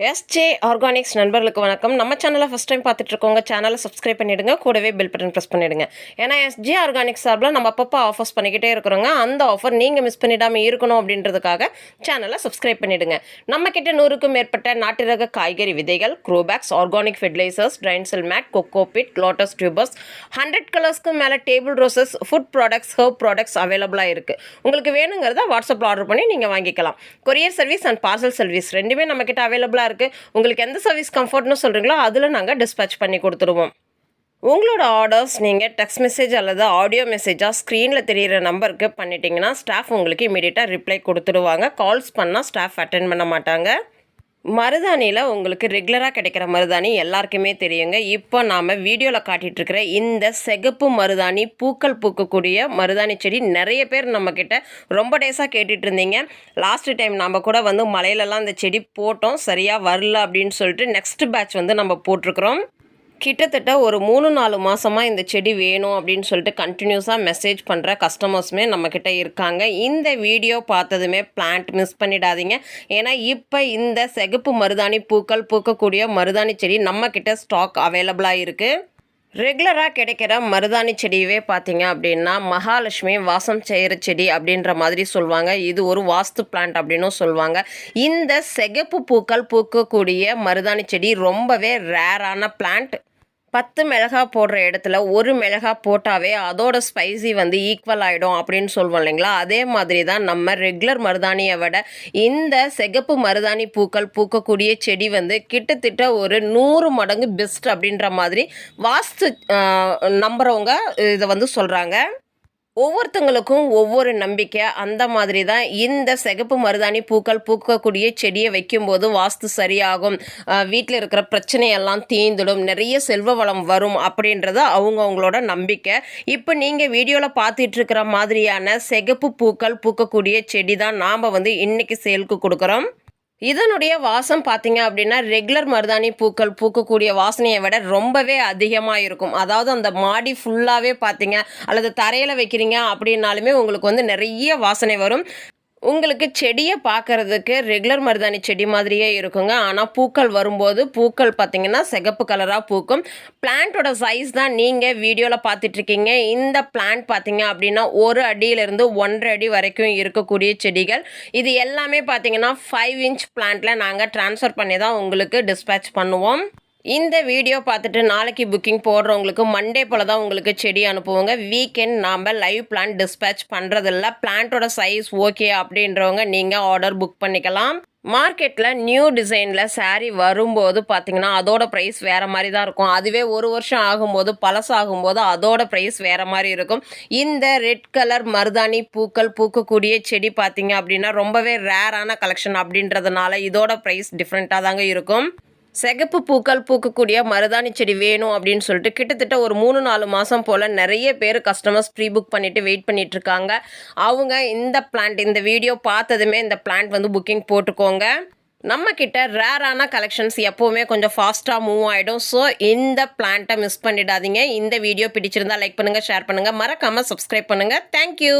SJ organics நண்பர்களுக்கு வணக்கம். நம்ம சேனலை ஃபஸ்ட் டைம் பார்த்துட்டு இருக்கோங்க, சேனலை சப்ஸ்கிரைப் பண்ணிவிடுங்க, கூடவே பெல் பட்டன் ப்ரெஸ் பண்ணிவிடுங்க. ஏன்னா எஸ்ஜே ஆர்கானிக்ஸ் சார்பில் நம்ம அப்பப்போ ஆஃபர்ஸ் பண்ணிக்கிட்டே இருக்கிறோங்க. அந்த ஆஃபர் நீங்கள் மிஸ் பண்ணிடாமல் இருக்கணும் அப்படின்றதுக்காக சேனலை சப்ஸ்கிரைப் பண்ணிவிடுங்க. நம்மக்கிட்ட 100க்கும் மேற்பட்ட நாட்டு ரக காய்கறி விதைகள், grow bags, organic fertilisers, drain cell mat, cocopeat, lotus tubers, 100 கலர்ஸ்க்கு மேலே table roses, food products, herb products அவைலபிளாக இருக்குது. உங்களுக்கு வேணுங்கிறத வாட்ஸ்அப்பில் ஆர்டர் பண்ணி நீங்கள் வாங்கிக்கலாம். Courier service and parcel service ரெண்டுமே நம்மக்கிட்ட அவைலபிளாக இருக்குது. உங்களுக்கு எந்த சர்வீஸ் கம்ஃபர்ட்னு சொல்கிறீங்களோ அதில் நாங்கள் டிஸ்பேச் பண்ணி கொடுத்துருவோம். உங்களோட ஆர்டர்ஸ் நீங்கள் டெக்ஸ்ட் மெசேஜ் அல்லது ஆடியோ மெசேஜாக ஸ்க்ரீனில் தெரிகிற நம்பருக்கு பண்ணிட்டீங்கன்னா ஸ்டாஃப் உங்களுக்கு இமீடியட்டாக ரிப்ளை கொடுத்துடுவாங்க. கால்ஸ் பண்ணால் ஸ்டாஃப் அட்டென்ட் பண்ண மாட்டாங்க. மருதாணியில் உங்களுக்கு ரெகுலராக கிடைக்கிற மருதாணி எல்லாருக்குமே தெரியுங்க. இப்போ நாம் வீடியோவில் காட்டிகிட்ருக்கிற இந்த சிகப்பு மருதாணி, பூக்கள் பூக்கக்கூடிய மருதாணி செடி நிறைய பேர் நம்மக்கிட்ட ரொம்ப டேஸாக கேட்டுட்டு இருந்தீங்க. லாஸ்ட் டைம் நம்ம கூட மலையிலலாம் இந்த செடி போட்டோம், சரியாக வரல அப்படின்னு சொல்லிட்டு நெக்ஸ்ட் பேட்ச் நம்ம போட்டிருக்கிறோம். கிட்டத்தட்ட ஒரு 3-4 மாதமாக இந்த செடி வேணும் அப்படின்னு சொல்லிட்டு கண்டினியூஸாக மெசேஜ் பண்ணுற கஸ்டமர்ஸுமே நம்மக்கிட்ட இருக்காங்க. இந்த வீடியோ பார்த்ததுமே பிளான்ட் மிஸ் பண்ணிடாதீங்க. ஏன்னா இப்போ இந்த சிகப்பு மருதாணி பூக்கள் பூக்கக்கூடிய மருதாணி செடி நம்மக்கிட்ட ஸ்டாக் அவைலபிளாக இருக்குது. ரெகுலராக கிடைக்கிற மருதாணி செடியவே பார்த்தீங்க அப்படின்னா மகாலட்சுமி வாசம் செய்கிற செடி அப்படின்ற மாதிரி சொல்லுவாங்க. இது ஒரு வாஸ்து பிளான்ட் அப்படின்னும் சொல்லுவாங்க. இந்த சிகப்பு பூக்கள் பூக்கக்கூடிய மருதாணி செடி ரொம்பவே ரேரான பிளான்ட். 10 மிளகாய் போடுற இடத்துல 1 மிளகாய் போட்டாவே அதோட ஸ்பைசி ஈக்குவல் ஆகிடும் அப்படின்னு சொல்லுவோம் இல்லைங்களா? அதே மாதிரி தான் நம்ம ரெகுலர் மருதாணியை விட இந்த சிகப்பு மருதாணி பூக்கள் பூக்கக்கூடிய செடி கிட்டத்தட்ட ஒரு 100 மடங்கு பெஸ்ட் அப்படின்ற மாதிரி வாஸ்து நம்புறவங்க இதை சொல்கிறாங்க. ஒவ்வொருத்தங்களுக்கும் ஒவ்வொரு நம்பிக்கை. அந்த மாதிரி தான் இந்த சிகப்பு மருதாணி பூக்கள் பூக்கக்கூடிய செடியை வைக்கும்போது வாஸ்து சரியாகும், வீட்டில் இருக்கிற பிரச்சனையெல்லாம் தீர்ந்துடும், நிறைய செல்வ வளம் வரும் அப்படின்றது அவங்களோட நம்பிக்கை. இப்போ நீங்கள் வீடியோவில் பார்த்துட்டு இருக்கிற மாதிரியான சிகப்பு பூக்கள் பூக்கக்கூடிய செடி தான் நாம் இன்றைக்கி சேலுக்கு கொடுக்குறோம். இதனுடைய வாசம் பார்த்தீங்க அப்படின்னா ரெகுலர் மருதாணி பூக்கள் பூக்கக்கூடிய வாசனையை விட ரொம்பவே அதிகமாக இருக்கும். அதாவது அந்த மாடி ஃபுல்லாகவே பார்த்தீங்க அல்லது தரையில் வைக்கிறீங்க அப்படின்னாலுமே உங்களுக்கு நிறைய வாசனை வரும். உங்களுக்கு செடியை பார்க்குறதுக்கு ரெகுலர் மருதாணி செடி மாதிரியே இருக்குங்க. ஆனால் பூக்கள் வரும்போது பூக்கள் பார்த்திங்கன்னா சிகப்பு கலராக பூக்கும். பிளான்ட்டோட சைஸ் தான் நீங்கள் வீடியோவில் பார்த்துட்ருக்கீங்க. இந்த பிளான்ட் பார்த்திங்க அப்படின்னா 1 அடியிலிருந்து 1.5 அடி வரைக்கும் இருக்கக்கூடிய செடிகள். இது எல்லாமே பார்த்திங்கன்னா 5 இன்ச் பிளான்ட்டில் நாங்கள் ட்ரான்ஸ்ஃபர் பண்ணி தான் உங்களுக்கு டிஸ்பேச் பண்ணுவோம். இந்த வீடியோ பார்த்துட்டு நாளைக்கு புக்கிங் போடுறவங்களுக்கு மண்டே போல் தான் உங்களுக்கு செடி அனுப்புவோங்க. வீக்கெண்ட் நாம் லைவ் பிளான்ட் டிஸ்பேச் பண்ணுறதில்ல. பிளான்ட்டோட சைஸ் ஓகே அப்படின்றவங்க நீங்கள் ஆர்டர் புக் பண்ணிக்கலாம். மார்க்கெட்டில் நியூ டிசைனில் சாரீ வரும்போது பார்த்திங்கன்னா அதோட ப்ரைஸ் வேறு மாதிரி தான் இருக்கும். அதுவே 1 வருஷம் ஆகும்போது பழசாகும்போது அதோட ப்ரைஸ் வேறு மாதிரி இருக்கும். இந்த ரெட் கலர் மருதாணி பூக்கள் பூக்கக்கூடிய செடி பார்த்திங்க அப்படின்னா ரொம்பவே ரேரான கலெக்ஷன் அப்படின்றதுனால இதோட ப்ரைஸ் டிஃப்ரெண்ட்டாக தாங்க இருக்கும். சிகப்பு பூக்கள் பூக்கக்கூடிய மருதாணி செடி வேணும் அப்படின்னு சொல்லிட்டு கிட்டத்தட்ட ஒரு 3-4 மாதம் போல் நிறைய பேர் கஸ்டமர்ஸ் ப்ரீ புக் பண்ணிவிட்டு வெயிட் பண்ணிகிட்ருக்காங்க. அவங்க இந்த பிளான்ட் இந்த வீடியோ பார்த்ததுமே இந்த பிளான்ட் புக்கிங் போட்டுக்கோங்க. நம்மக்கிட்ட ரேரான கலெக்ஷன்ஸ் எப்போவுமே கொஞ்சம் ஃபாஸ்ட்டாக மூவ் ஆகிடும். ஸோ இந்த பிளான்ட்டை மிஸ் பண்ணிடாதீங்க. இந்த வீடியோ பிடிச்சிருந்தால் லைக் பண்ணுங்கள், ஷேர் பண்ணுங்கள், மறக்காமல் சப்ஸ்கிரைப் பண்ணுங்கள். தேங்க்யூ.